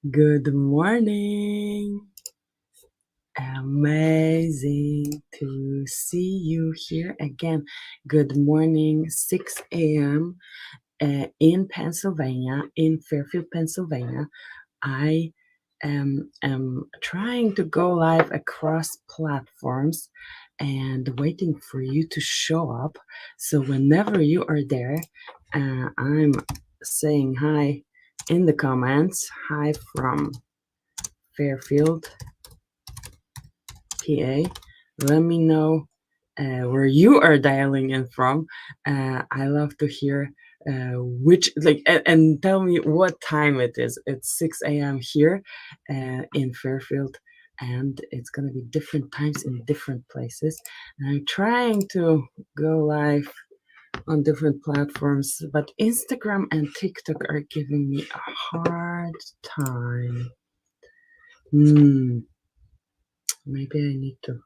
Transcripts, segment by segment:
Good morning. Amazing to see you here again. Good morning, 6 a.m. In Pennsylvania, in Fairfield, Pennsylvania. I am trying to go live across platforms and waiting for you to show up. So whenever you are there, I'm saying hi in the comments. Hi from Fairfield, PA. Let me know where you are dialing in from. I love to hear which, and tell me what time it is. It's 6 a.m. here in Fairfield, and it's going to be different times in different places. And I'm trying to go live on different platforms, but Instagram and TikTok are giving me a hard time. Maybe I need to,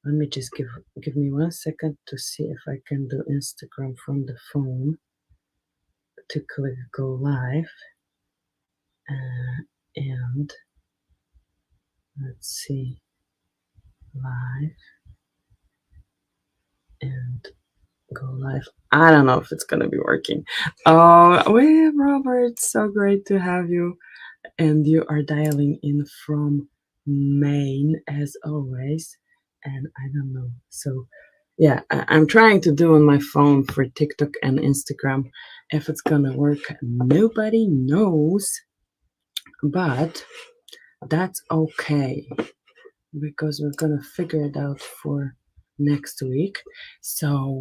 let me just give me 1 second to see if I can do Instagram from the phone, to click go live, and let's see, live and go live. I don't know if it's gonna be working. Oh, well, Robert, so great to have you, and you are dialing in from Maine as always, and I don't know, so yeah, I'm trying to do on my phone for TikTok and Instagram. If it's gonna work, nobody knows, but that's okay because we're gonna figure it out for next week. So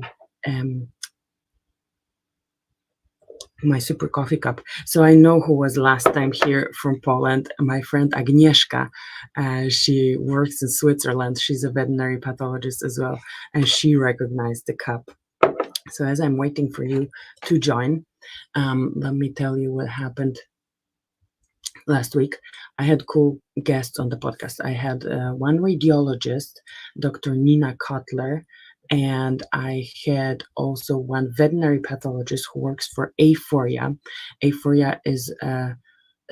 my super coffee cup. So I know who was last time here from Poland. My friend Agnieszka. She works in Switzerland. She's a veterinary pathologist as well, and she recognized the cup. So as I'm waiting for you to join, let me tell you what happened last week. I had cool guests on the podcast. I had one radiologist, Dr. Nina Kotler, and I had also one veterinary pathologist who works for Aphoria. Aphoria is a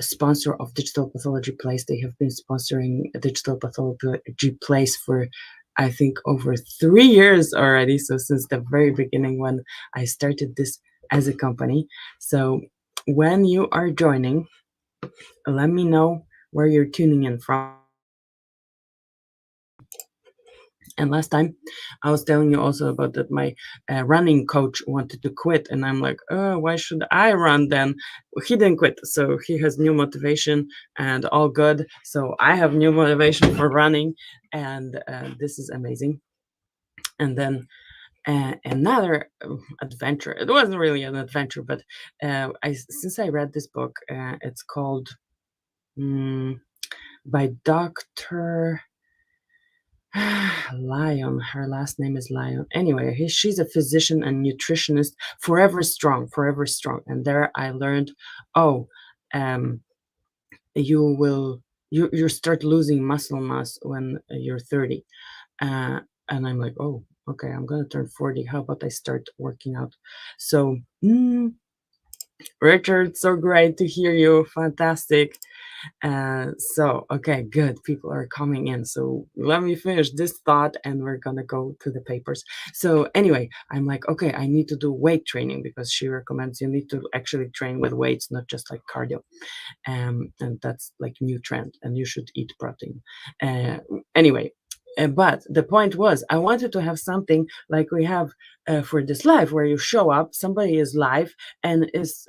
sponsor of Digital Pathology Place. They have been sponsoring Digital Pathology Place for, I think, over 3 years already. So since the very beginning when I started this as a company. So when you are joining, let me know where you're tuning in from. And last time I was telling you also about that my running coach wanted to quit, and I'm like, oh, why should I run then? He didn't quit, so he has new motivation and all good. So I have new motivation for running, and this is amazing. And then another adventure. It wasn't really an adventure, but since I read this book, it's called by Dr. Lyon. Her last name is Lyon. Anyway, she's a physician and nutritionist, forever strong. And there I learned, you start losing muscle mass when you're 30. And I'm like, oh, okay, I'm gonna turn 40. How about I start working out? So, Richard, so great to hear you. Fantastic. So, okay, good. People are coming in. So let me finish this thought and we're gonna go to the papers. So anyway, I'm like, okay, I need to do weight training because she recommends you need to actually train with weights, not just like cardio. And that's like new trend, and you should eat protein. Anyway, but the point was, I wanted to have something like we have for this live, where you show up, somebody is live and is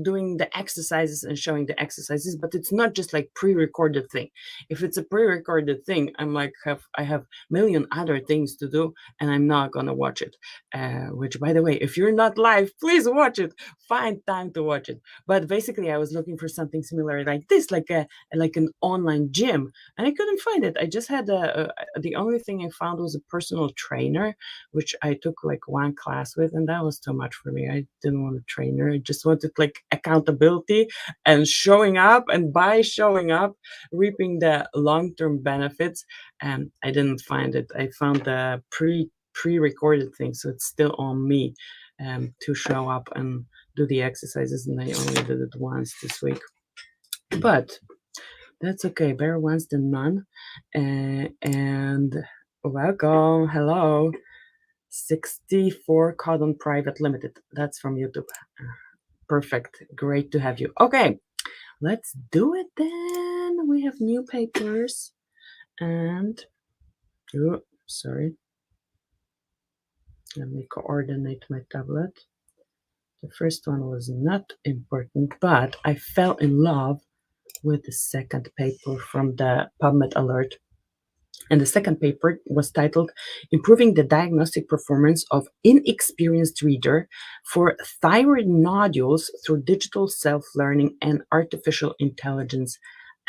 doing the exercises and showing the exercises, but it's not just like pre-recorded thing. If it's a pre-recorded thing, I'm like, I have million other things to do, and I'm not gonna watch it. Which, by the way, if you're not live, please watch it. Find time to watch it. But basically, I was looking for something similar like this, like an online gym, and I couldn't find it. I just had the only thing I found was a personal trainer, which I took like one class with, and that was too much for me. I didn't want a trainer. I just wanted like accountability and showing up, and by showing up, reaping the long-term benefits. And I didn't find it. I found the pre-recorded thing, so it's still on me to show up and do the exercises, and I only did it once this week. But That's okay. Better once than none. And welcome. Hello. 64 Cotton Private Limited. That's from YouTube. Perfect. Great to have you. Okay, let's do it then. We have new papers and oh, sorry. Let me coordinate my tablet. The first one was not important, but I fell in love with the second paper from the PubMed alert. And the second paper was titled Improving the Diagnostic Performance of Inexperienced Reader for Thyroid Nodules Through Digital Self-Learning and Artificial Intelligence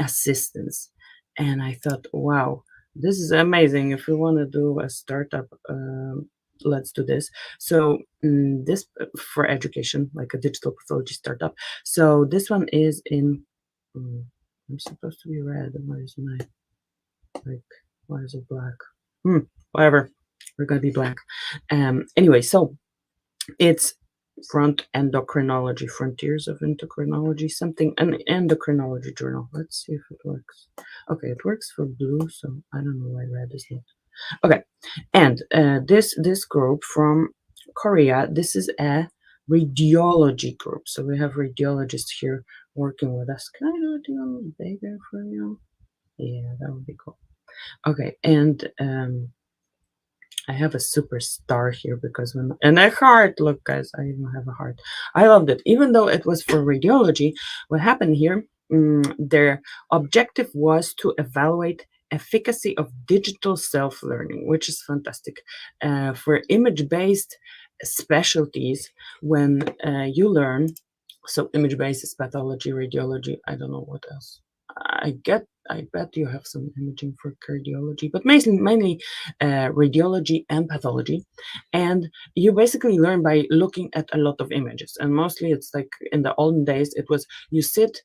Assistance. And I thought, wow, this is amazing. If we want to do a startup, let's do this. So this for education, like a digital pathology startup. So this one is in, I'm supposed to be red. What is my, like, why is it black? Whatever. We're gonna be black. Anyway, so it's Front Endocrinology, Frontiers of Endocrinology, something, an endocrinology journal. Let's see if it works. Okay, it works for blue, so I don't know why red is not. Okay, and this group from Korea, this is a radiology group. So we have radiologists here working with us. Can I do it even bigger for you? Yeah, that would be cool. Okay, and I have a superstar here because and a heart. Look, guys, I even have a heart. I loved it, even though it was for radiology. What happened here? Their objective was to evaluate efficacy of digital self-learning, which is fantastic. For image-based specialties, when you learn, so image-based is pathology, radiology. I don't know what else. I bet you have some imaging for cardiology, but mainly radiology and pathology. And you basically learn by looking at a lot of images. And mostly it's like in the olden days, it was you sit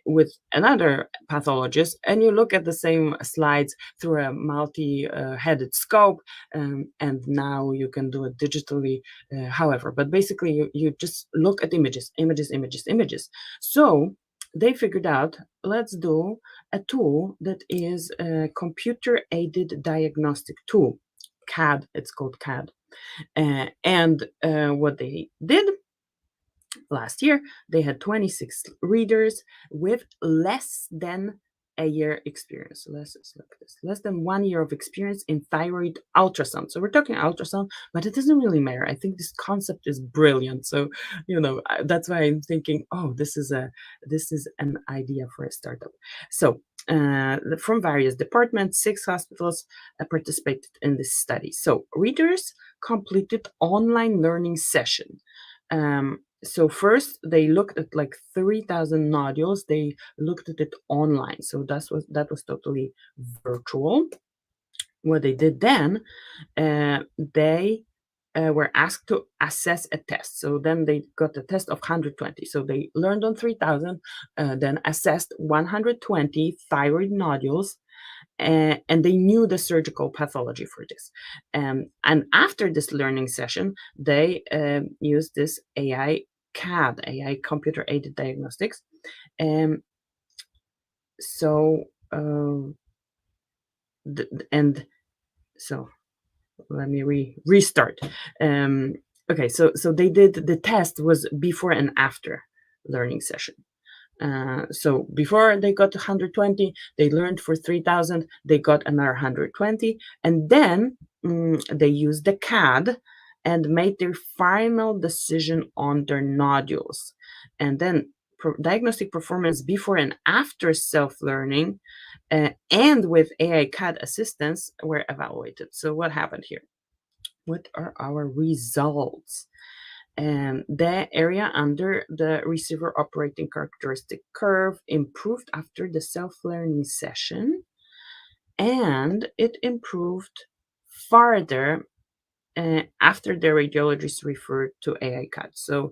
with another pathologist and you look at the same slides through a multi-headed scope. And now you can do it digitally, however. But basically, you just look at images, images, images, images. So they figured out, let's do a tool that is a computer-aided diagnostic tool. CAD, it's called CAD. And what they did last year, they had 26 readers with less than a year experience. Let's look at this. Less than 1 year of experience in thyroid ultrasound. So we're talking ultrasound, but it doesn't really matter. I think this concept is brilliant. So, that's why I'm thinking, oh, this is an idea for a startup. So from various departments, 6 hospitals participated in this study. So readers completed online learning session. So first they looked at like 3,000 nodules. They looked at it online. So that was totally virtual. What they did then, they were asked to assess a test. So then they got a test of 120. So they learned on 3,000, then assessed 120 thyroid nodules, and they knew the surgical pathology for this. And after this learning session, they used this AI CAD, AI computer aided diagnostics. So and so let me restart. Okay, so they did the test was before and after learning session. So before they got 120, they learned for 3,000, they got another 120, and then they used the CAD and made their final decision on their nodules. And then diagnostic performance before and after self-learning and with AI CAD assistance were evaluated. So what happened here? What are our results? The area under the receiver operating characteristic curve improved after the self-learning session, and it improved further after the radiologist referred to AI CAD. So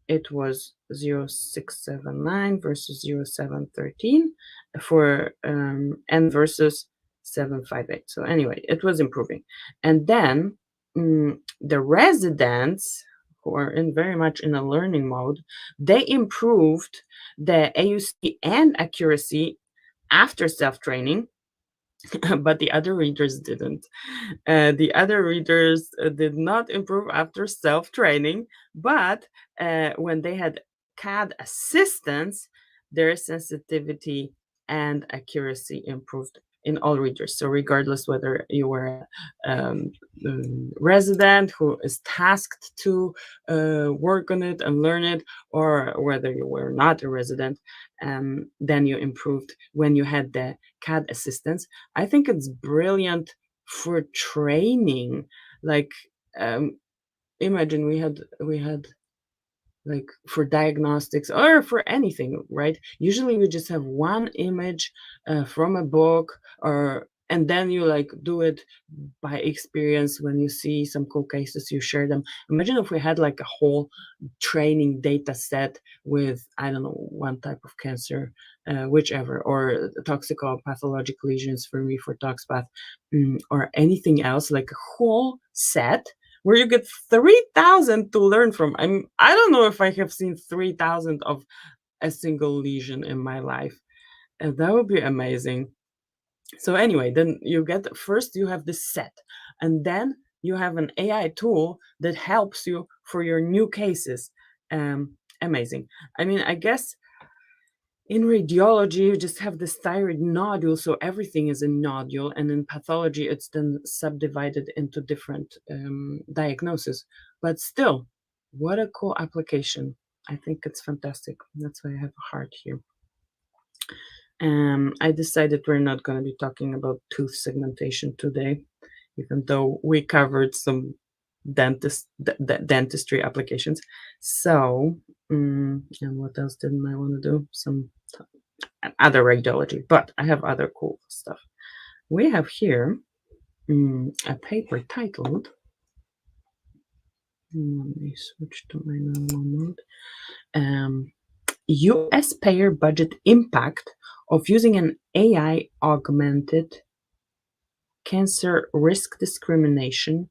it was 0679 versus 0713 for and versus 758. So anyway, it was improving. And then the residents who are very much in a learning mode, they improved the AUC and accuracy after self-training, but the other readers didn't. The other readers did not improve after self-training, but when they had CAD assistance, their sensitivity and accuracy improved in all readers. So regardless whether you were a resident who is tasked to work on it and learn it, or whether you were not a resident, then you improved when you had the CAD assistance. I think it's brilliant for training. Like, imagine we had like for diagnostics or for anything, right? Usually we just have one image from a book, or and then you like do it by experience. When you see some cool cases, you share them. Imagine if we had like a whole training data set with, I don't know, one type of cancer, whichever, or toxical pathologic lesions for me for toxpath, or anything else, like a whole set where you get 3,000 to learn from. I don't know if I have seen 3,000 of a single lesion in my life. And that would be amazing. So anyway, then you get, first you have this set, and then you have an AI tool that helps you for your new cases. Amazing. I mean, I guess in radiology, you just have this thyroid nodule, so everything is a nodule, and in pathology, it's then subdivided into different diagnoses. But still, what a cool application. I think it's fantastic. That's why I have a heart here. I decided we're not going to be talking about tooth segmentation today, even though we covered some dentistry applications. So, and what else didn't I want to do? Some other radiology, but I have other cool stuff. We have here a paper titled, let me switch to my normal mode, US payer budget impact of using an AI-augmented cancer risk discrimination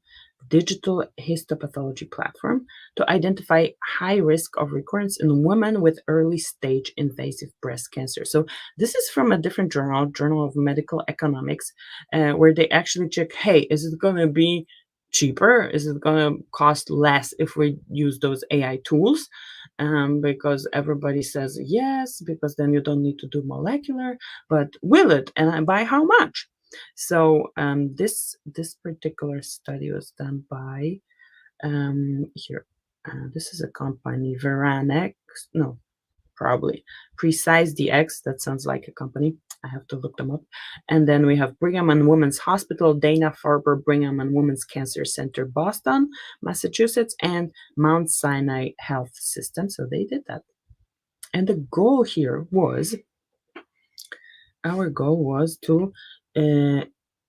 digital histopathology platform to identify high risk of recurrence in women with early stage invasive breast cancer. So this is from a different journal, Journal of Medical Economics, where they actually check, hey, is it going to be cheaper? Is it going to cost less if we use those AI tools? Because everybody says yes, because then you don't need to do molecular, but will it? And by how much? So this particular study was done by here. This is a company, Veranex. No, probably Precise DX. That sounds like a company. I have to look them up. And then we have Brigham and Women's Hospital, Dana-Farber Brigham and Women's Cancer Center, Boston, Massachusetts, and Mount Sinai Health System. So they did that. And the goal here was, our goal was to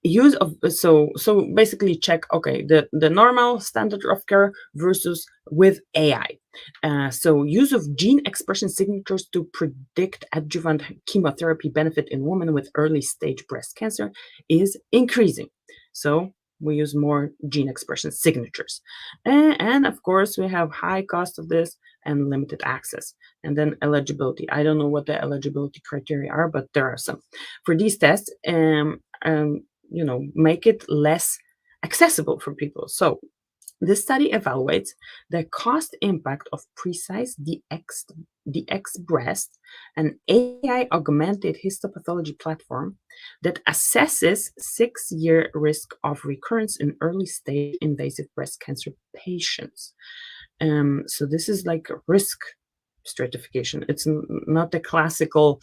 use of, so basically check, okay, the normal standard of care versus with AI. So use of gene expression signatures to predict adjuvant chemotherapy benefit in women with early stage breast cancer is increasing. So we use more gene expression signatures. And of course, we have high cost of this and limited access. And then eligibility. I don't know what the eligibility criteria are, but there are some. For these tests, make it less accessible for people. So this study evaluates the cost impact of Precise DX Breast, an AI-augmented histopathology platform that assesses 6-year risk of recurrence in early stage invasive breast cancer patients. So this is like a risk stratification. It's not the classical,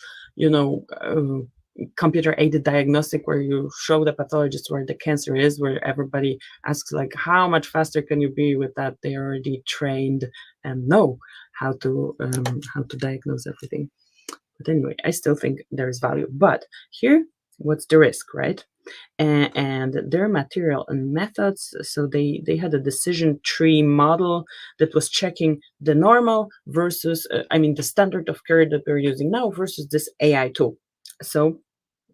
computer-aided diagnostic where you show the pathologist where the cancer is, where everybody asks like, how much faster can you be with that? They already trained and know how to diagnose everything. But anyway, I still think there is value. But here, what's the risk, right? And their material and methods. So they had a decision tree model that was checking the normal versus, the standard of care that we're using now versus this AI tool. So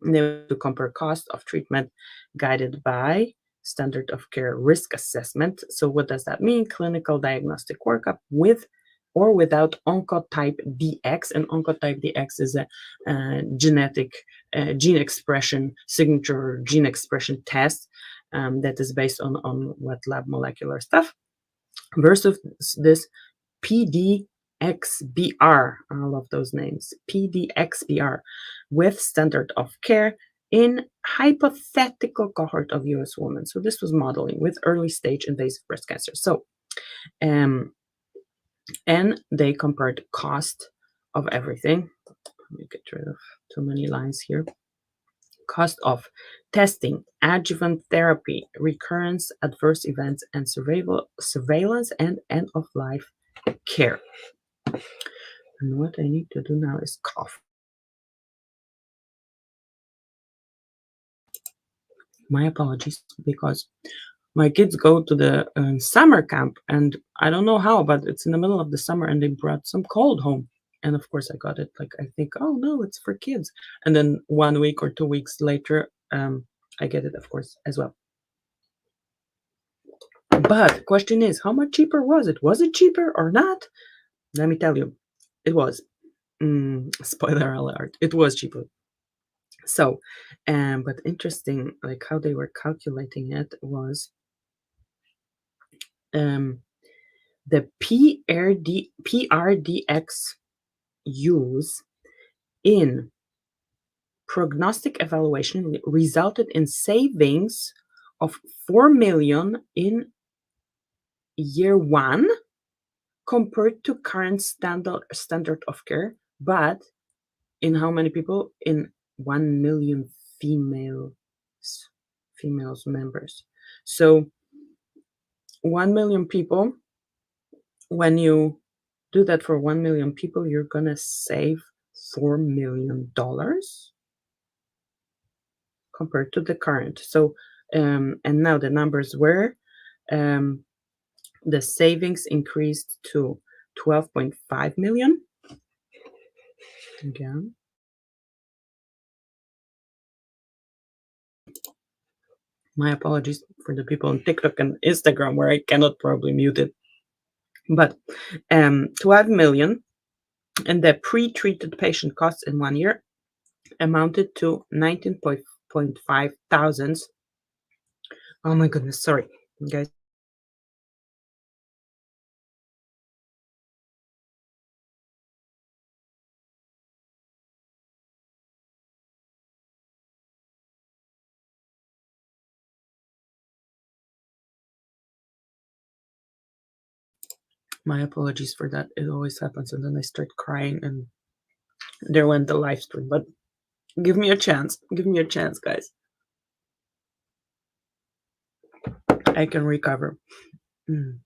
they want to compare cost of treatment guided by standard of care risk assessment. So what does that mean? Clinical diagnostic workup with or without oncotype DX. And oncotype DX is a genetic gene expression signature gene expression test that is based on wet lab molecular stuff, versus this PDXBR. I love those names. PDXBR with standard of care in hypothetical cohort of US women. So this was modeling with early stage invasive breast cancer. So and they compared cost of everything. Let me get rid of too many lines here. Cost of testing, adjuvant therapy, recurrence, adverse events, and surveillance and end of life care. And what I need to do now is cough. My apologies, because my kids go to the summer camp, and I don't know how, but it's in the middle of the summer, and they brought some cold home. And of course, I got it. Like, I think, oh no, it's for kids. And then 1 week or 2 weeks later, I get it, of course, as well. But question is, how much cheaper was it? Was it cheaper or not? Let me tell you, it was. Spoiler alert, it was cheaper. So, but interesting, like how they were calculating it was the PRDX use in prognostic evaluation resulted in savings of 4 million in year one compared to current standard of care, but in how many people? In 1 million females members. So 1 million people, when you do that for 1 million people, you're gonna save $4 million compared to the current. So and now the numbers were the savings increased to 12.5 million. Again, my apologies for the people on TikTok and Instagram where I cannot probably mute it. But 12 million, and the pre-treated patient costs in 1 year amounted to 19.5 thousands. Oh my goodness, sorry, guys. My apologies for that. It always happens, and then I start crying, and there went the live stream. But give me a chance. Give me a chance, guys. I can recover. I'm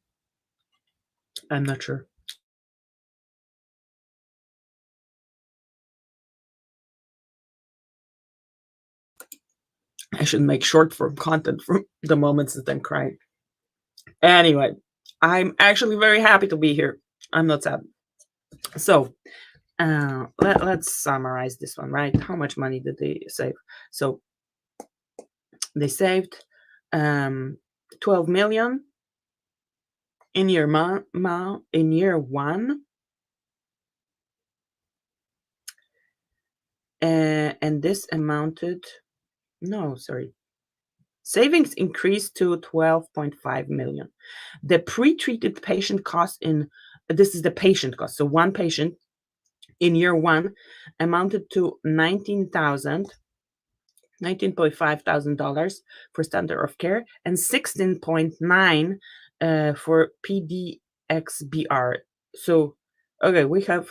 not sure. I should make short form content from the moments that I'm crying. Anyway, I'm actually very happy to be here. I'm not sad. So let's summarize this one, right? How much money did they save? So they saved 12 million in year in year one, and this amounted, no, sorry, savings increased to 12.5 million. The pre-treated patient cost in, this is the patient cost, so one patient in year one amounted to $19.5 thousand for standard of care, and 16.9 for PDXBR. So okay, we have,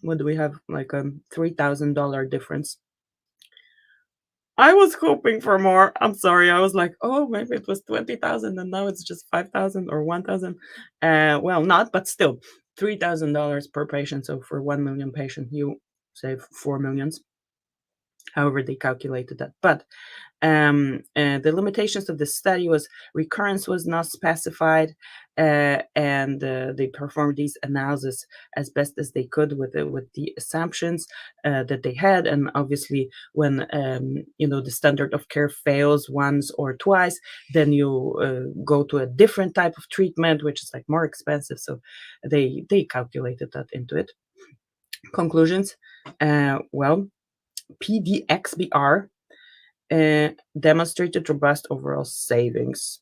what do we have, like a $3,000 difference. I was hoping for more. I'm sorry. I was like, oh, maybe it was 20,000 and now it's just 5,000 or 1,000. Well, not, but still $3,000 per patient. So for 1 million patient, you save 4 millions. However, they calculated that. But the limitations of the study was recurrence was not specified, and they performed these analysis as best as they could with the assumptions that they had. And obviously, when the standard of care fails once or twice, then you go to a different type of treatment, which is like more expensive. So they calculated that into it. Conclusions. Well, PDXBR demonstrated robust overall savings,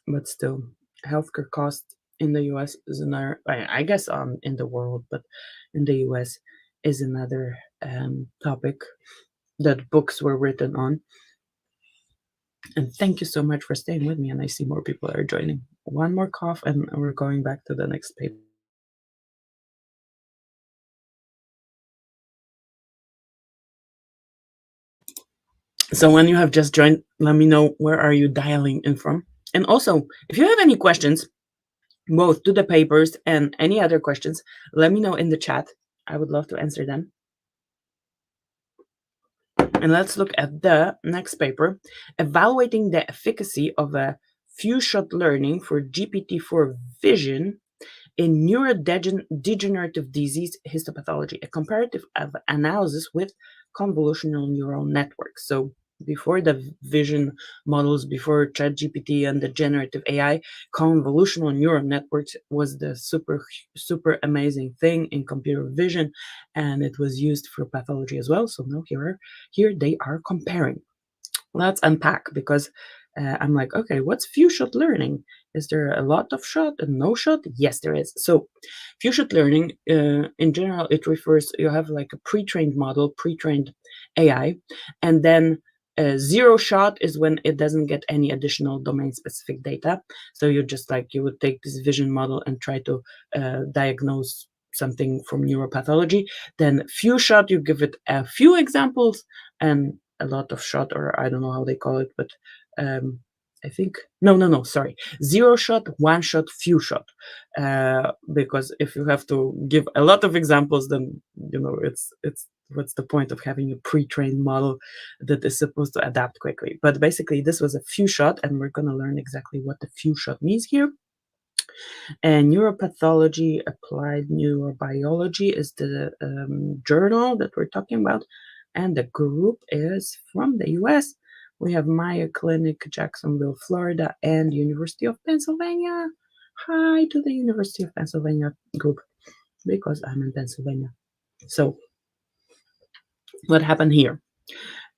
but still, healthcare costs in the U.S. is another. I guess in the world, but in the U.S. is another topic that books were written on. And thank you so much for staying with me. And I see more people are joining. One more cough, and we're going back to the next paper. So when you have just joined, let me know where are you dialing in from. And also, if you have any questions, both to the papers and any other questions, let me know in the chat. I would love to answer them. And let's look at the next paper, evaluating the efficacy of a few-shot learning for GPT-4 vision in neurodegenerative disease histopathology, a comparative analysis with convolutional neural networks. So before the vision models, before ChatGPT and the generative AI, convolutional neural networks was the super amazing thing in computer vision, and it was used for pathology as well. So now here they are comparing. Let's unpack, because I'm like, okay, what's few-shot learning? Is there a lot of shot and no shot? Yes, there is. So few-shot learning, in general, it refers, you have like a pre-trained model, pre-trained AI, and then zero shot is when it doesn't get any additional domain-specific data. So you would take this vision model and try to diagnose something from neuropathology. Then few shot, you give it a few examples, and a lot of shot, or I don't know how they call it, but I think sorry, zero shot, one shot, few shot, because if you have to give a lot of examples, then it's what's the point of having a pre-trained model that is supposed to adapt quickly? But basically, this was a few shot, and we're going to learn exactly what the few shot means here. And Neuropathology Applied Neurobiology is the journal that we're talking about, and the group is from the US. We have Mayo Clinic, Jacksonville, Florida, and University of Pennsylvania. Hi to the University of Pennsylvania group, because I'm in Pennsylvania. So what happened here?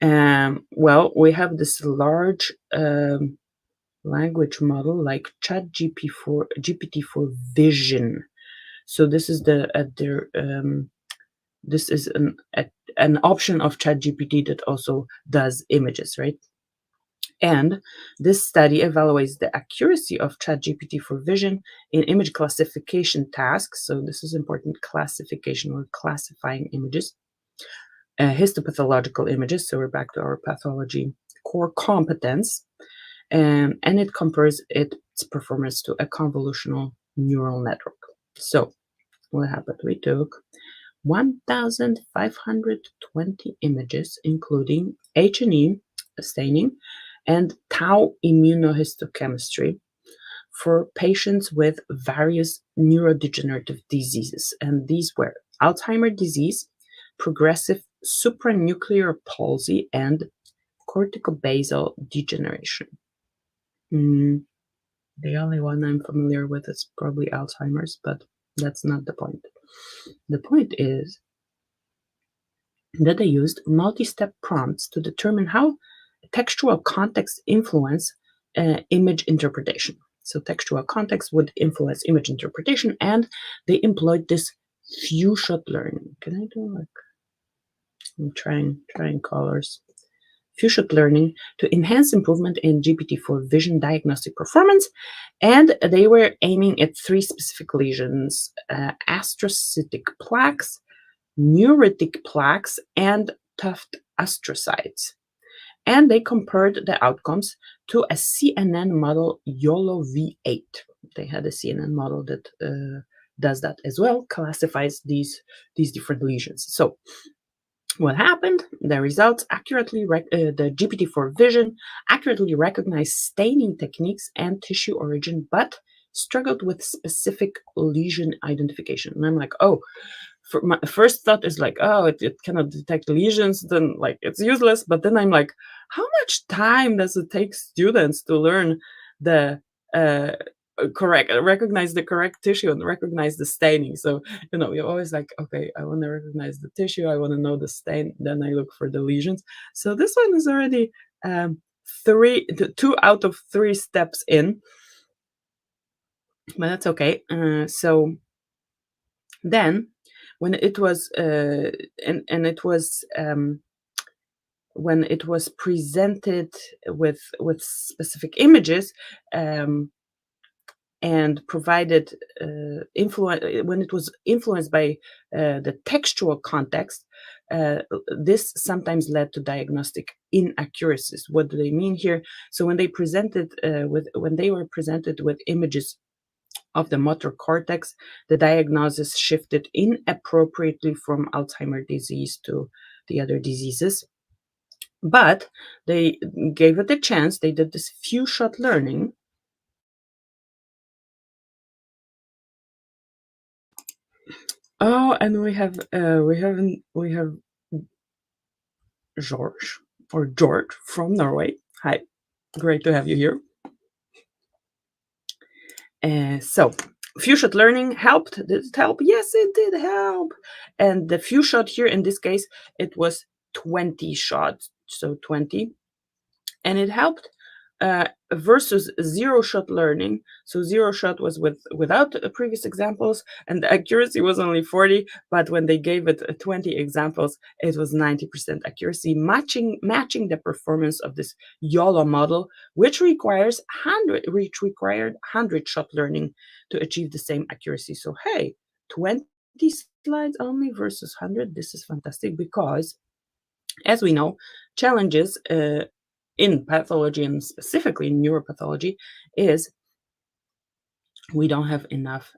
Well, we have this large language model like GPT-4 Vision. So this is this is an option of ChatGPT that also does images, right? And this study evaluates the accuracy of ChatGPT for vision in image classification tasks. So this is important: classification, or classifying images, histopathological images. So we're back to our pathology core competence. And it compares its performance to a convolutional neural network. So what happened? We took 1,520 images, including H&E staining and tau immunohistochemistry, for patients with various neurodegenerative diseases. And these were Alzheimer's disease, progressive supranuclear palsy, and corticobasal degeneration. The only one I'm familiar with is probably Alzheimer's, but that's not the point. The point is that they used multi-step prompts to determine how textual context influence image interpretation. So textual context would influence image interpretation, and they employed this few-shot learning. Can I do I'm trying colors. Few-shot learning to enhance improvement in GPT-4 vision diagnostic performance, and they were aiming at 3 specific lesions: astrocytic plaques, neuritic plaques, and tuft astrocytes. And they compared the outcomes to a CNN model, YOLO V8. They had a CNN model that does that as well, classifies these different lesions. So What happened? The GPT-4 Vision accurately recognized staining techniques and tissue origin, but struggled with specific lesion identification. And I'm like, oh, for my first thought is like, oh, it cannot detect lesions, then like it's useless. But then I'm like, how much time does it take students to learn the uh, correct, recognize the correct tissue and recognize the staining? So you're always like, okay, I want to recognize the tissue, I want to know the stain, then I look for the lesions. So this one is already two out of three steps in, but that's okay. So then when it was and it was when it was presented with specific images, um, and provided when it was influenced by the textual context, this sometimes led to diagnostic inaccuracies. What do they mean here? So when they were presented with images of the motor cortex, the diagnosis shifted inappropriately from Alzheimer's disease to the other diseases. But they gave it a chance. They did this few shot learning. Oh, and we have George from Norway. Hi, great to have you here. So, few shot learning helped. Did it help? Yes, it did help. And the few shot here in this case, it was 20 shots, so 20, and it helped versus zero shot learning. So zero shot was without previous examples, and the accuracy was only 40. But when they gave it 20 examples, it was 90% accuracy, matching the performance of this YOLO model, which required 100 shot learning to achieve the same accuracy. So hey, 20 slides only versus 100. This is fantastic because, as we know, challenges in pathology and specifically in neuropathology is we don't have enough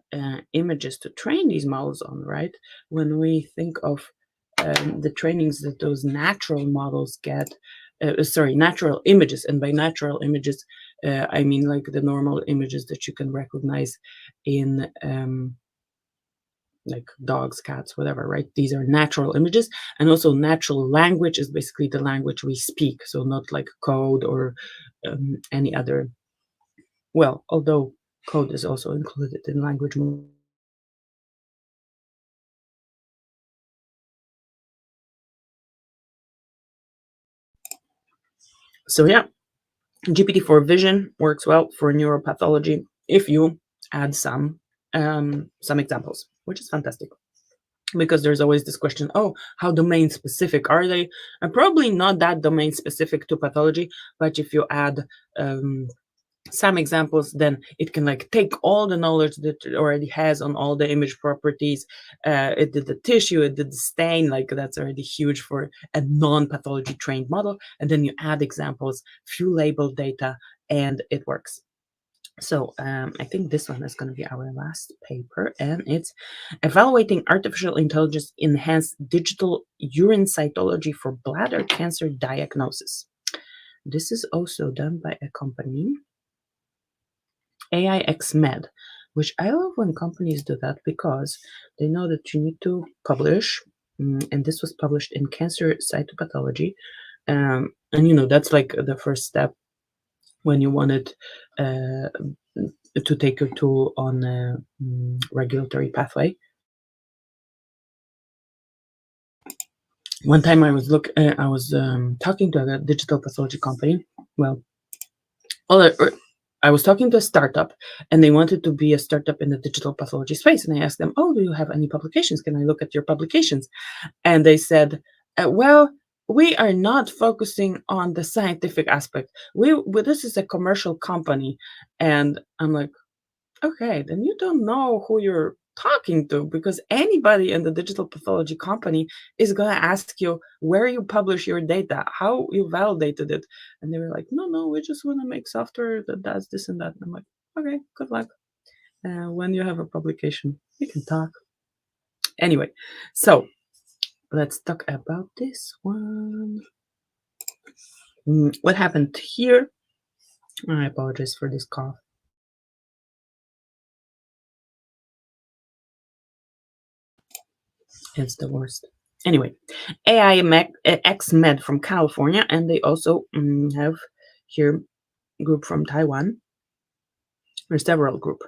images to train these models on, right? When we think of the trainings that those natural models get, natural images, and by natural images, I mean like the normal images that you can recognize in like dogs, cats, whatever, right? These are natural images. And also natural language is basically the language we speak. So not like code or any other, well, although code is also included in language. So yeah, GPT-4 Vision works well for neuropathology if you add some examples, which is fantastic. Because there's always this question, oh, how domain specific are they? And probably not that domain specific to pathology, but if you add some examples, then it can like take all the knowledge that it already has on all the image properties. It did the tissue, it did the stain, like that's already huge for a non-pathology trained model. And then you add examples, few labeled data, and it works. So I think this one is going to be our last paper, and it's evaluating artificial intelligence enhanced digital urine cytology for bladder cancer diagnosis. This is also done by a company, AI-augmented, which I love when companies do that because they know that you need to publish, and this was published in Cancer Cytopathology, and that's like the first step when you wanted to take your tool on a regulatory pathway. One time I was talking to a digital pathology company. Well, I was talking to a startup, and they wanted to be a startup in the digital pathology space. And I asked them, "Oh, do you have any publications? Can I look at your publications?" And they said, "Well, we are not focusing on the scientific aspect. This is a commercial company." And I'm like, okay, then you don't know who you're talking to, because anybody in the digital pathology company is going to ask you where you publish your data, how you validated it. And they were like, no, we just want to make software that does this and that. And I'm like, okay, good luck. When you have a publication, we can talk. Anyway, so let's talk about this one. What happened here? I apologize for this cough. It's the worst. Anyway, AI-augmented from California, and they also have here group from Taiwan. There's several groups,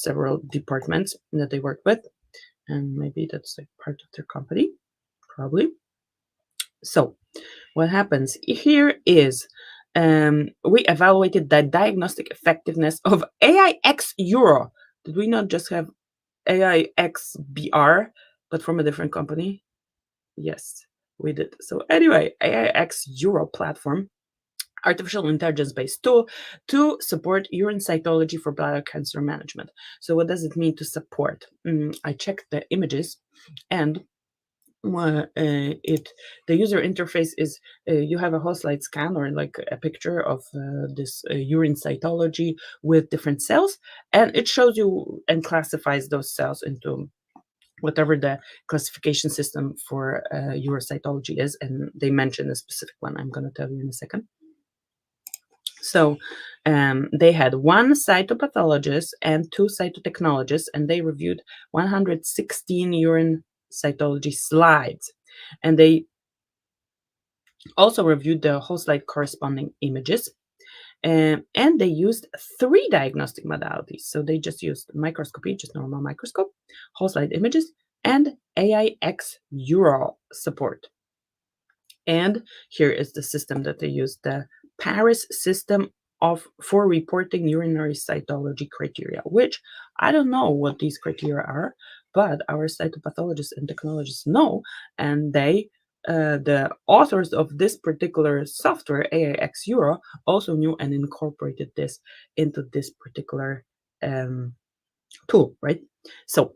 several departments that they work with, and maybe that's like part of their company, probably. So, what happens here is we evaluated the diagnostic effectiveness of AI X Euro. Did we not just have AI X BR, but from a different company? Yes, we did. So anyway, AIX Euro platform, artificial intelligence-based tool to support urine cytology for bladder cancer management. So what does it mean to support? I checked the images, and the user interface is you have a whole slide scan or like a picture of this urine cytology with different cells, and it shows you and classifies those cells into whatever the classification system for urocytology is, and they mention a specific one. I'm going to tell you in a second. So they had one cytopathologist and two cytotechnologists, and they reviewed 116 urine cytology slides. And they also reviewed the whole slide corresponding images. And they used three diagnostic modalities. So they just used microscopy, just normal microscope, whole slide images, and AIX Ural support. And here is the system that they use, the Paris system for reporting urinary cytology criteria, which I don't know what these criteria are, but our cytopathologists and technologists know, and the authors of this particular software, AIX Euro, also knew and incorporated this into this particular tool, right? So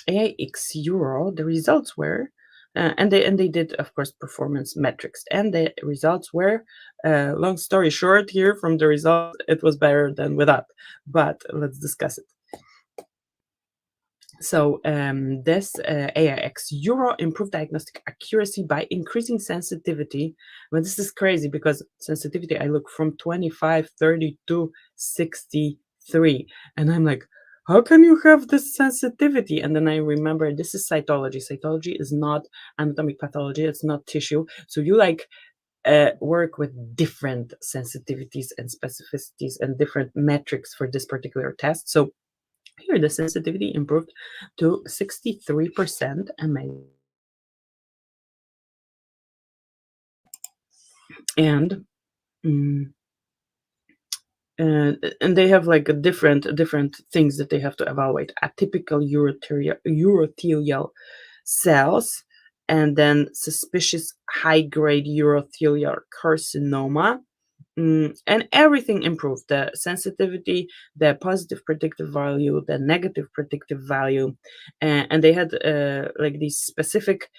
AIX Euro, the results were, and they did, of course, performance metrics, and the results were, long story short, here from the results, it was better than without. But let's discuss it. So this AIX Euro improved diagnostic accuracy by increasing sensitivity. But this is crazy because sensitivity, I look from 25, 30 to 63. And I'm like, how can you have this sensitivity? And then I remember this is cytology. Cytology is not anatomic pathology. It's not tissue. So you like work with different sensitivities and specificities and different metrics for this particular test. So here, the sensitivity improved to 63%, amazing. And and they have like a different things that they have to evaluate: atypical urothelial cells, and then suspicious high-grade urothelial carcinoma. And everything improved: the sensitivity, the positive predictive value, the negative predictive value, and they had like these specific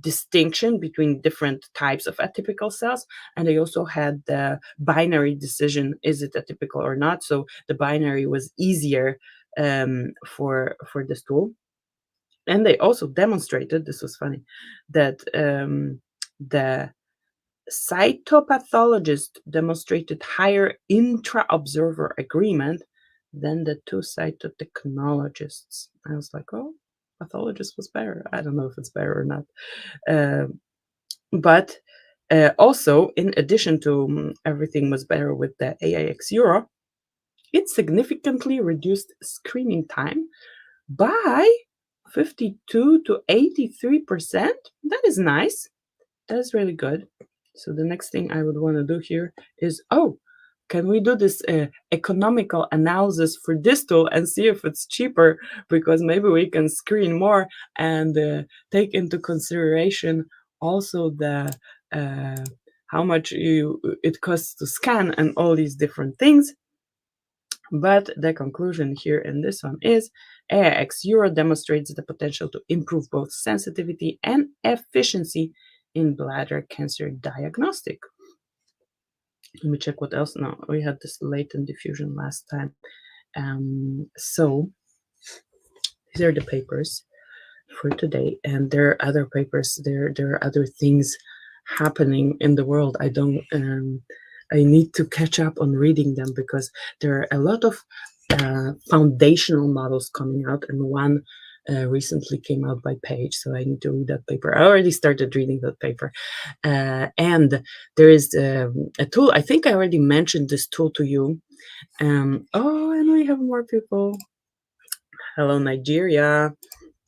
distinction between different types of atypical cells, and they also had the binary decision: is it atypical or not? So the binary was easier for this tool. And they also demonstrated, this was funny, that the cytopathologist demonstrated higher intra-observer agreement than the two cytotechnologists. I was like, oh, pathologist was better. I don't know if it's better or not. But also, in addition to everything was better with the AIX Euro, it significantly reduced screening time by 52 to 83%. That is nice. That is really good. So the next thing I would want to do here is, can we do this economical analysis for this tool and see if it's cheaper? Because maybe we can screen more and take into consideration also the how much it costs to scan and all these different things. But the conclusion here in this one is AIX Euro demonstrates the potential to improve both sensitivity and efficiency in bladder cancer diagnostic. Let me check what else. No, we had this latent diffusion last time. So these are the papers. for today. And there are other papers, there are other things happening in the world. I need to catch up on reading them because there are a lot of foundational models coming out, and one recently came out by Page, so I need to read that paper. I already started reading that paper. And there is a tool, I think I already mentioned this tool to you. Oh, and we have more people. Hello, Nigeria.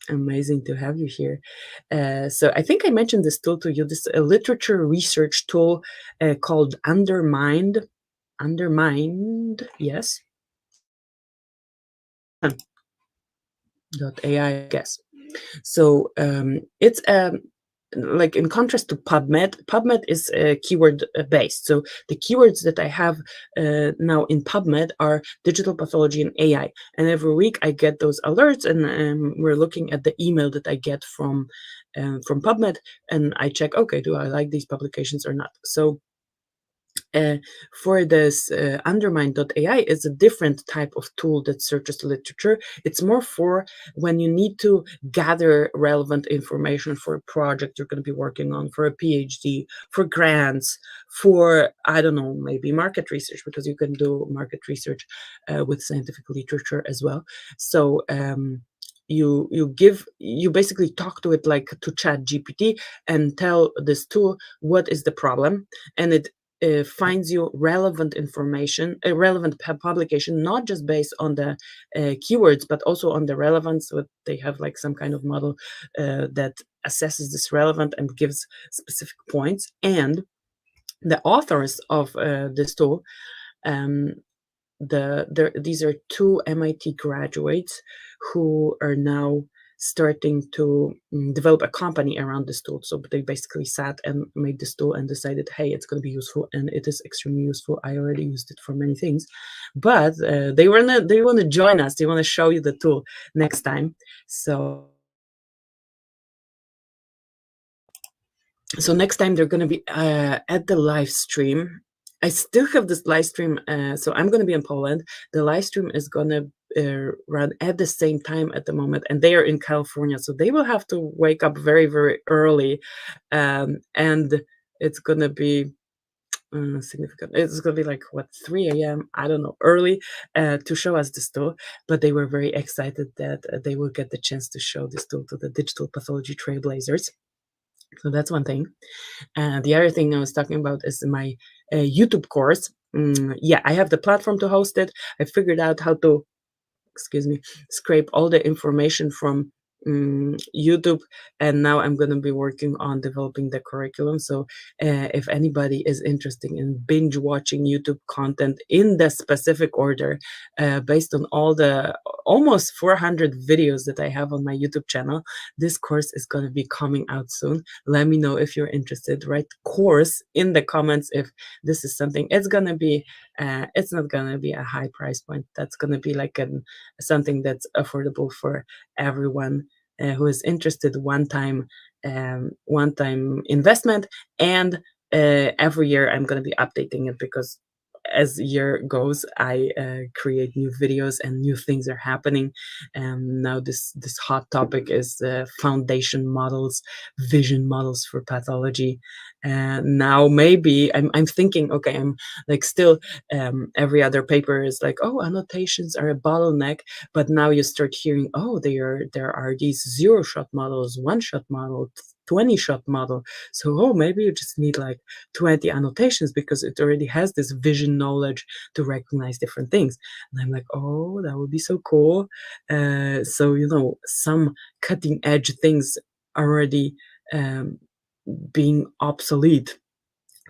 Amazing to have you here. So I think I mentioned this tool to you, this literature research tool called Undermined, yes, .ai, I guess. So it's like in contrast to PubMed. PubMed is keyword based. So the keywords that I have now in PubMed are digital pathology and AI. And every week I get those alerts, and we're looking at the email that I get from PubMed, and I check, okay, do I like these publications or not? So uh, for this Undermine.ai is a different type of tool that searches literature. It's more for when you need to gather relevant information for a project you're going to be working on, for a PhD, for grants, for, I don't know, maybe market research, because you can do market research with scientific literature as well. So you basically talk to it like to Chat GPT and tell this tool what is the problem, and it finds you relevant information, a relevant publication, not just based on the keywords, but also on the relevance. What they have, like some kind of model that assesses this relevant and gives specific points. And the authors of this tool, um, these are two MIT graduates who are now starting to develop a company around this tool. So they basically sat and made this tool and decided, hey, it's going to be useful, and it is extremely useful. I already used it for many things, but they want to join us. They want to show you the tool next time. So next time they're going to be at the live stream. I still have this live stream, so I'm going to be in Poland. The live stream is going to run at the same time at the moment, and they are in California, so they will have to wake up very, very early, and it's going to be significant. It's going to be like, what, 3 a.m., I don't know, early, to show us this tool. But they were very excited that they will get the chance to show this tool to the digital pathology trailblazers. So that's one thing. The other thing I was talking about is my YouTube course. Yeah, I have the platform to host it. I figured out how to, excuse me, scrape all the information from YouTube, and now I'm going to be working on developing the curriculum. So if anybody is interested in binge watching YouTube content in the specific order, based on all the almost 400 videos that I have on my YouTube channel, this course is going to be coming out soon. Let me know if you're interested. Write course in the comments if this is something. It's going to be it's not going to be a high price point. That's going to be like something that's affordable for everyone who is interested. One-time investment, and every year I'm going to be updating it, because as the year goes, I create new videos and new things are happening. Now this hot topic is foundation models, vision models for pathology. Now maybe I'm thinking, okay, I'm like still every other paper is like, oh, annotations are a bottleneck, but now you start hearing, oh, there are these 0-shot models, 1-shot model, 20-shot model. So, oh, maybe you just need like 20 annotations because it already has this vision knowledge to recognize different things. And I'm like, oh, that would be so cool. So, some cutting edge things already being obsolete.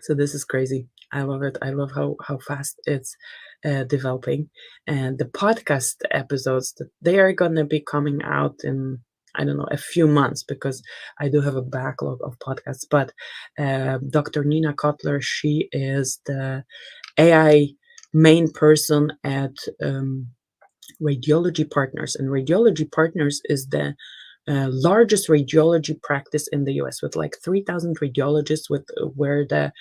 So this is crazy. I love it. I love how fast it's developing. And the podcast episodes, they are going to be coming out in, I don't know, a few months, because I do have a backlog of podcasts. But Dr. Nina Kotler, she is the AI main person at Radiology Partners. And Radiology Partners is the largest radiology practice in the US, with like 3,000 radiologists, with where the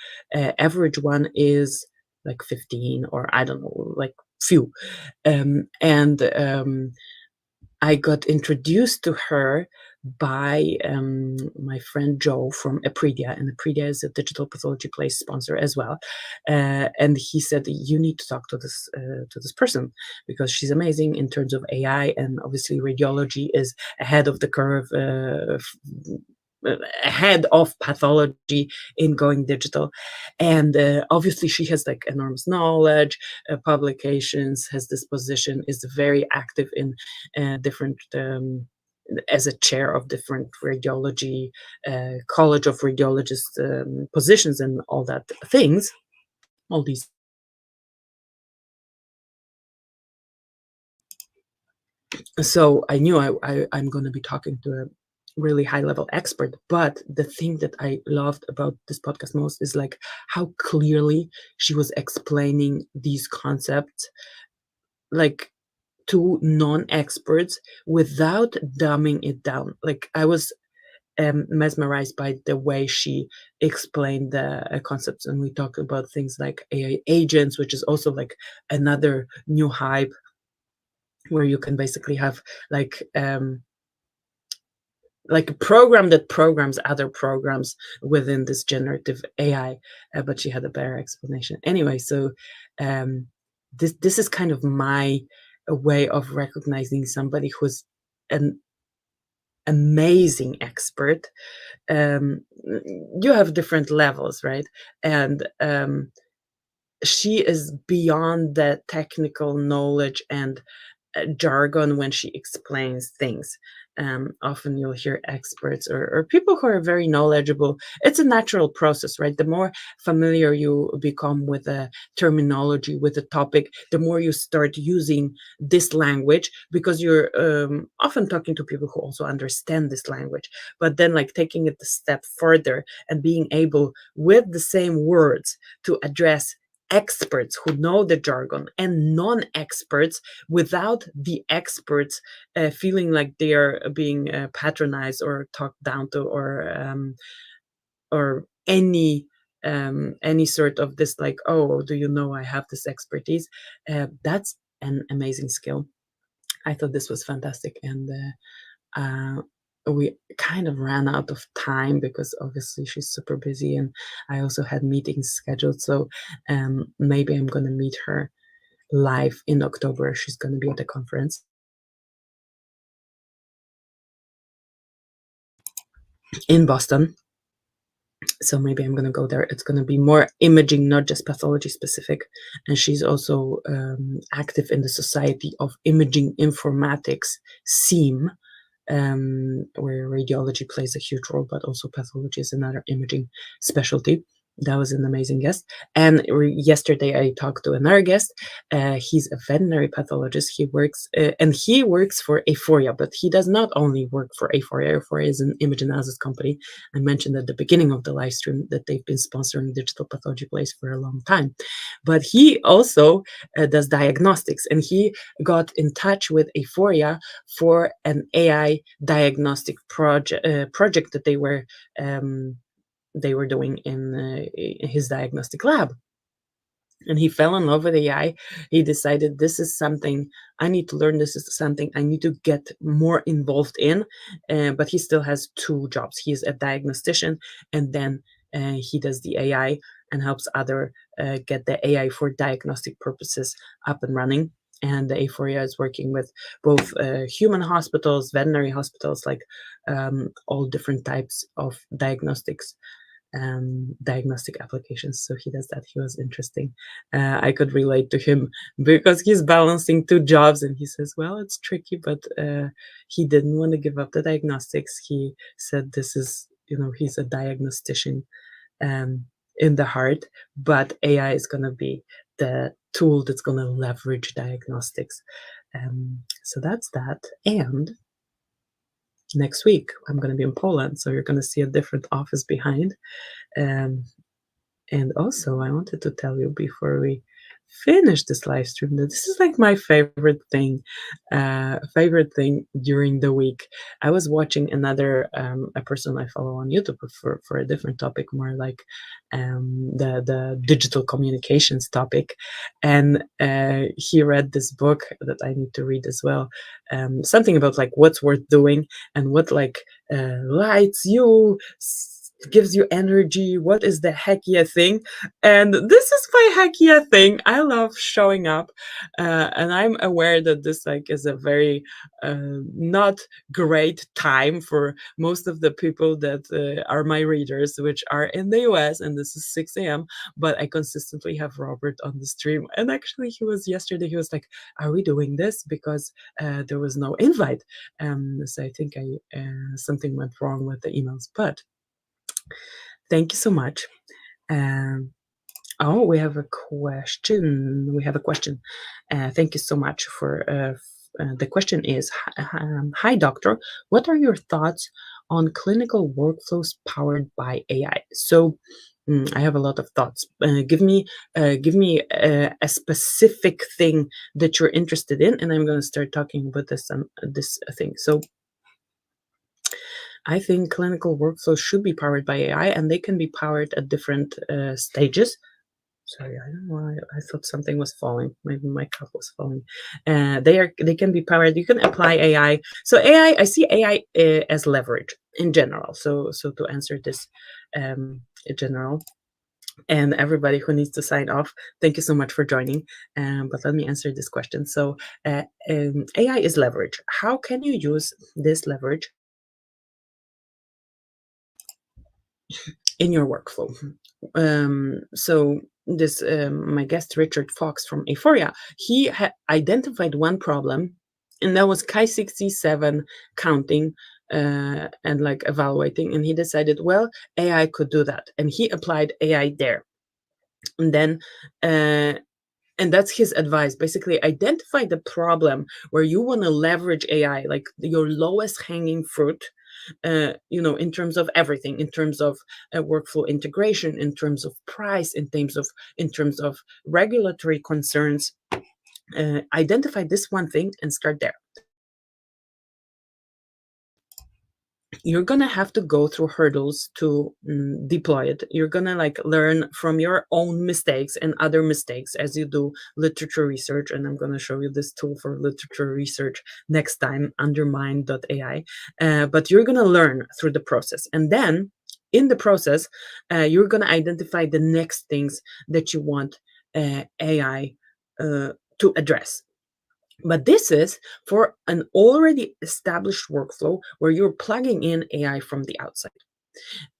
average one is like 15, or I don't know, like few. And I got introduced to her by my friend Joe from Apridia, and Apridia is a digital pathology place sponsor as well. And he said, "You need to talk to this person because she's amazing in terms of AI, and obviously radiology is ahead of the curve." Ahead of pathology in going digital, and obviously she has like enormous knowledge, publications, has this position, is very active in different as a chair of different radiology college of radiologists positions and all that things, all these. So I knew I'm going to be talking to a really high level expert. But the thing that I loved about this podcast most is like how clearly she was explaining these concepts, like to non-experts, without dumbing it down. Like I was mesmerized by the way she explained the concepts, and we talked about things like AI agents, which is also like another new hype where you can basically have like a program that programs other programs within this generative AI. But she had a better explanation. Anyway, so um, this is kind of my way of recognizing somebody who's an amazing expert. You have different levels, right? And she is beyond the technical knowledge and jargon when she explains things. Often you'll hear experts or people who are very knowledgeable. It's a natural process, right? The more familiar you become with a terminology, with a topic, the more you start using this language because you're often talking to people who also understand this language. But then, like taking it a step further and being able, with the same words, to address experts who know the jargon and non-experts without the experts feeling like they are being patronized or talked down to, or any sort of this like, oh, do you know I have this expertise. That's an amazing skill. I thought this was fantastic, and uh, we kind of ran out of time because obviously she's super busy, and I also had meetings scheduled. So maybe I'm going to meet her live in October. She's going to be at a conference in Boston. So maybe I'm going to go there. It's going to be more imaging, not just pathology specific. And she's also active in the Society of Imaging Informatics, SEAM, where radiology plays a huge role, but also pathology is another imaging specialty. That was an amazing guest. And yesterday I talked to another guest. He's a veterinary pathologist. He works for Aphoria, but he does not only work for Aphoria. Aphoria is an image analysis company. I mentioned at the beginning of the live stream that they've been sponsoring digital pathology plays for a long time. But he also does diagnostics, and he got in touch with Aphoria for an AI diagnostic project that they were doing in his diagnostic lab. And he fell in love with AI. He decided, this is something I need to learn. This is something I need to get more involved in. But he still has two jobs. He's a diagnostician, and then he does the AI and helps other get the AI for diagnostic purposes up and running. And the Aphoria is working with both human hospitals, veterinary hospitals, like all different types of diagnostic applications. So he does that. He was interesting. I could relate to him because he's balancing two jobs, and he says, well, it's tricky, but he didn't want to give up the diagnostics. He said this is, he's a diagnostician in the heart, but AI is going to be the tool that's going to leverage diagnostics. So that's that. And next week I'm going to be in Poland, so you're going to see a different office behind. Um, and also, I wanted to tell you before we finish this live stream. This is like my favorite thing during the week. I was watching another a person I follow on YouTube for a different topic, more like the digital communications topic, and he read this book that I need to read as well. Something about like what's worth doing and what like lights you. Gives you energy. What is the heck yeah thing? And this is my heck yeah thing. I love showing up, and I'm aware that this like is a very not great time for most of the people that are my readers, which are in the US, and this is 6 a.m. But I consistently have Robert on the stream, and actually he was yesterday. He was like, "Are we doing this?" Because there was no invite. So I think I something went wrong with the emails, but thank you so much. Um, Oh, we have a question. We have a question. Thank you so much for the question is, hi doctor, what are your thoughts on clinical workflows powered by AI? So I have a lot of thoughts. Give me a specific thing that you're interested in, and I'm going to start talking about this thing. So I think clinical workflows should be powered by AI, and they can be powered at different stages. Sorry, I don't know why I thought something was falling. Maybe my cup was falling. They can be powered. You can apply AI. So I see AI as leverage in general. So to answer this in general, and everybody who needs to sign off, thank you so much for joining. But let me answer this question. So AI is leverage. How can you use this leverage in your workflow? So this my guest Richard Fox from Euphoria, he identified one problem, and that was Chi-67 counting and like evaluating, and he decided, well, AI could do that, and he applied AI there, and then. And that's his advice. Basically, identify the problem where you want to leverage AI, like your lowest hanging fruit, in terms of everything, in terms of workflow integration, in terms of price, in terms of regulatory concerns. Identify this one thing and start there. You're gonna have to go through hurdles to deploy it. You're gonna like learn from your own mistakes and other mistakes as you do literature research. And I'm gonna show you this tool for literature research next time, undermine.ai. But you're gonna learn through the process, and then in the process, you're gonna identify the next things that you want AI to address. But this is for an already established workflow where you're plugging in AI from the outside.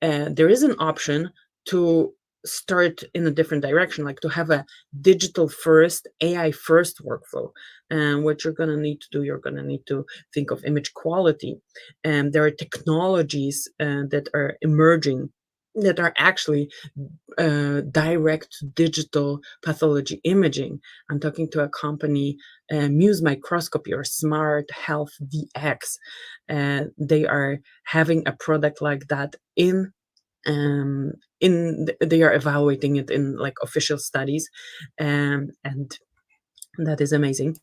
There is an option to start in a different direction, like to have a digital first, AI first workflow. And what you're going to need to do, you're going to need to think of image quality. And there are technologies that are emerging that are actually direct digital pathology imaging. I'm talking to a company, Muse Microscopy or Smart Health DX. They are having a product like that they are evaluating it in like official studies, and that is amazing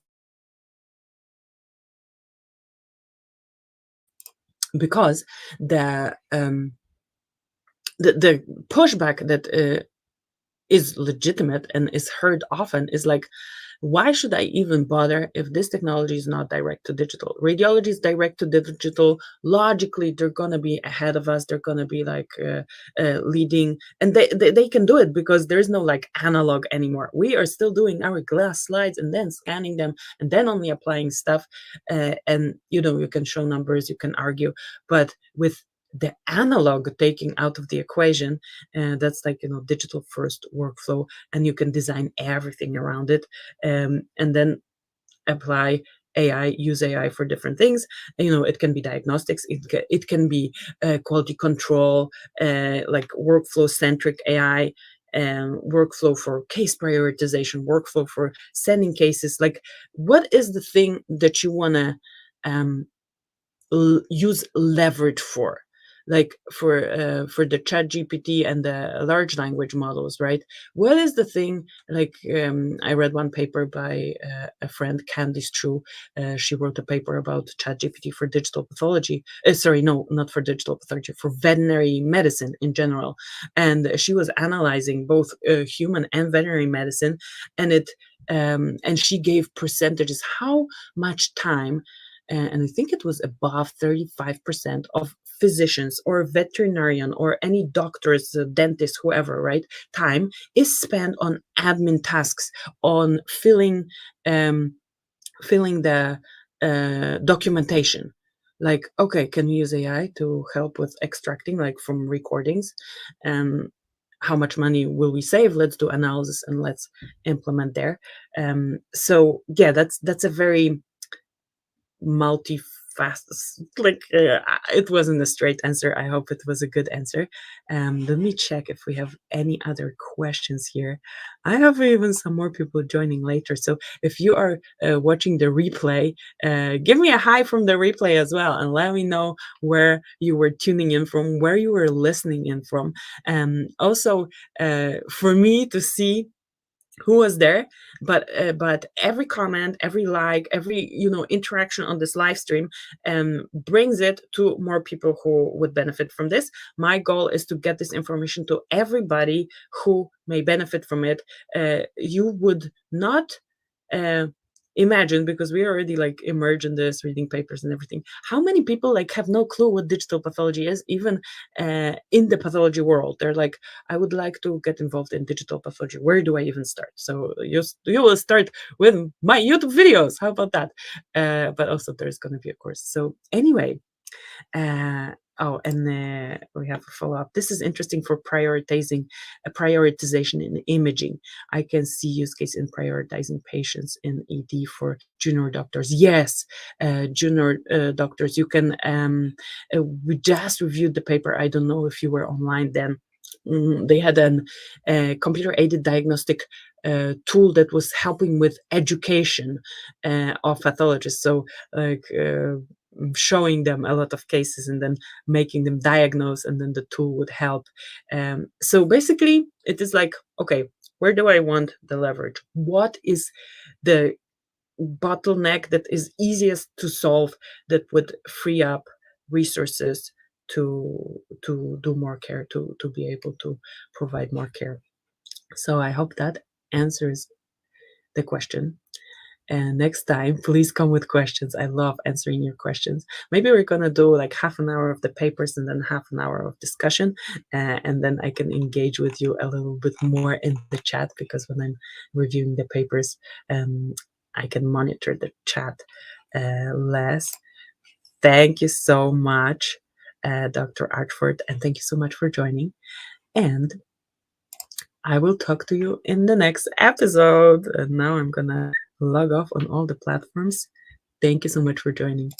because the pushback that is legitimate and is heard often is like, why should I even bother if this technology is not direct to digital? Radiology is direct to digital. Logically, they're going to be ahead of us. They're going to be like leading, and they can do it because there's no like analog anymore. We are still doing our glass slides and then scanning them and then only applying stuff. And you can show numbers, you can argue, but with the analog taking out of the equation, that's like digital first workflow, and you can design everything around it, and then apply AI, use AI for different things. It can be diagnostics, it can be quality control, like workflow centric AI, workflow for case prioritization, workflow for sending cases. Like, what is the thing that you want to use leverage for? like for the chat GPT and the large language models, right? What is the thing, like, I read one paper by a friend, Candice True. She wrote a paper about chat GPT for digital pathology. Sorry, no, not for digital pathology, for veterinary medicine in general. And she was analyzing both human and veterinary medicine, and and she gave percentages how much time, and I think it was above 35% of physicians or veterinarian or any doctors, dentists, whoever, right? Time is spent on admin tasks, on um, filling the documentation. Like, okay, can we use AI to help with extracting, like from recordings? Um, how much money will we save? Let's do analysis and let's implement there. So yeah, that's a very multifaceted, like, it wasn't a straight answer. I hope it was a good answer. Let me check if we have any other questions here. I have even some more people joining later, so if you are watching the replay, give me a hi from the replay as well, and let me know where you were tuning in from, where you were listening in from. Also, for me to see who was there, but every comment, every like, every interaction on this live stream brings it to more people who would benefit from this. My goal is to get this information to everybody who may benefit from it. You would not uh, imagine, because we are already like immersed in this, reading papers and everything, how many people like have no clue what digital pathology is, even in the pathology world. They're like, I would like to get involved in digital pathology. Where do I even start? So you will start with my YouTube videos. How about that? But also there's going to be a course. So anyway, uh, oh, and we have a follow-up. This is interesting for prioritization in imaging. I can see use case in prioritizing patients in ED for junior doctors. Yes, junior doctors. You can. We just reviewed the paper. I don't know if you were online then. They had a computer-aided diagnostic tool that was helping with education of pathologists. So, like, showing them a lot of cases and then making them diagnose, and then the tool would help. So basically, it is like, okay, where do I want the leverage? What is the bottleneck that is easiest to solve, that would free up resources to do more care, to be able to provide more care? So I hope that answers the question. And next time, please come with questions. I love answering your questions. Maybe we're gonna do like half an hour of the papers and then half an hour of discussion, and then I can engage with you a little bit more in the chat, because when I'm reviewing the papers, I can monitor the chat less. Thank you so much, Dr. Artford, and thank you so much for joining. And I will talk to you in the next episode. And now I'm gonna log off on all the platforms. Thank you so much for joining.